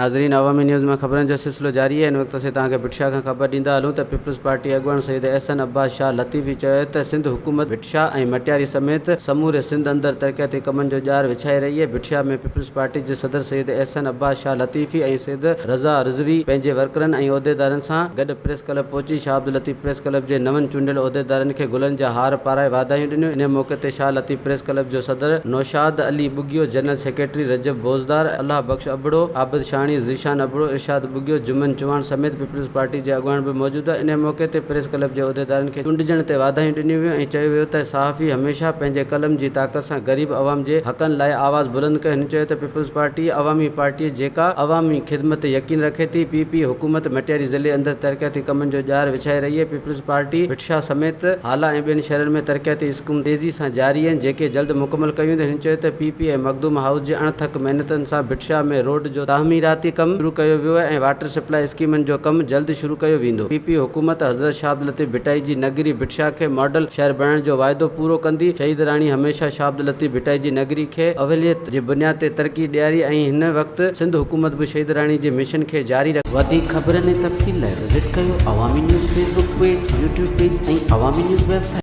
नाज़रीन, अवामी न्यूज़ में खबरनि जो सिलसिलो जारी है। इन वक्त से तव्हांखे भिटशा खां ख़बर ॾींदा हलूं त पीपल्स पार्टी अॻुवान सईद अहसन अब्बास शाह लतीफ़ी चयो त सिंध हुकूमत भिटशा ऐं मटियारी समेत समूरे सिंध अंदरि तरक़ियाती कमनि जो ॼार विछाए रही है। भिटशा में पीपल्स पार्टी जे सदर सईद अहसन अब्बास शाह लतीफ़ी ऐं सैयद रज़ा रिज़वी पंहिंजे वर्करनि ऐं उहिदेदारनि सां गॾु प्रेस क्लब पहुची शाह अब्दुल लतीफ़ प्रेस क्लब जे नवनि चूंडियल उहिदेदारनि खे गुलनि जा हार पाराए वाधायूं ॾिनियूं। इन मौक़े ते शाह लतीफ़ प्रेस क्लब जो सदर नौशाद अली बुगियो, जनरल सेक्रेटरी रजब बोज़दार, अल्लाह बख्श अबड़ो, आबिद शाणी, ज़ीशान अबड़ो, इरशाद बुगियो, जुमन चौहान समेत पीपल्स पार्टी जे अॻुवान बि मौजूदु आहे। इन मौक़े ते प्रेस क्लब जे उहिदेदारनि खे चूंडिजण ते वाधायूं ॾिनियूं वियूं ऐं चयो वियो त सहाफ़ी हमेशह पंहिंजे कलम जी ताक़त सां ग़रीब अवाम जे हक़नि लाइ आवाज़ बुलंद कयो। हिन चयो त पीपल्स पार्टी अवामी पार्टी जेका अवामी ख़िदमत यकीन रखे थी। पीपी हुकूमत मटियारी ज़िले अंदरि तरक़ियाती कमनि जो ॼार विछाए रही है। पीपल्स पार्टी भिटशा समेत हाला ऐं ॿियनि शहरनि में तरक़ियाती स्कीम तेज़ी सां जारी आहिनि, जेके जल्द मुकमल कयूं वेंदियूं। हिन चयो त पीपी ऐं मखदूम हाउस जे अणथक महिनतनि सां भिटशा में रोड जो तामीराती कमु शुरू कयो वियो आहे ऐं वाटर सप्लाई स्कीमनि जो कमु जल्द शुरू कयो वेंदो। पीपी हुकूमत हज़रत शाह अब्दुल लतीफ़ भिटाई जी नगरी भिटशा खे मॉडल शहर बणाइण जो वाइदो पूरो कंदी। शहीद राणी हमेशह शाह अब्दुल लतीफ़ भिटाई जी नगरी खे अवलियत जी बुनियाद ते तरक़ी ॾियारी ऐं हिन वक़्तु सिंध हुकूमत बि शहीद राणी जे मिशन खे जारी रखी। वधीक ख़बरनि ऐं तफ़सील लाइ विज़िट कयो अवामी news Facebook page, YouTube page ऐं अवामी न्यूज़ वेबसाइट।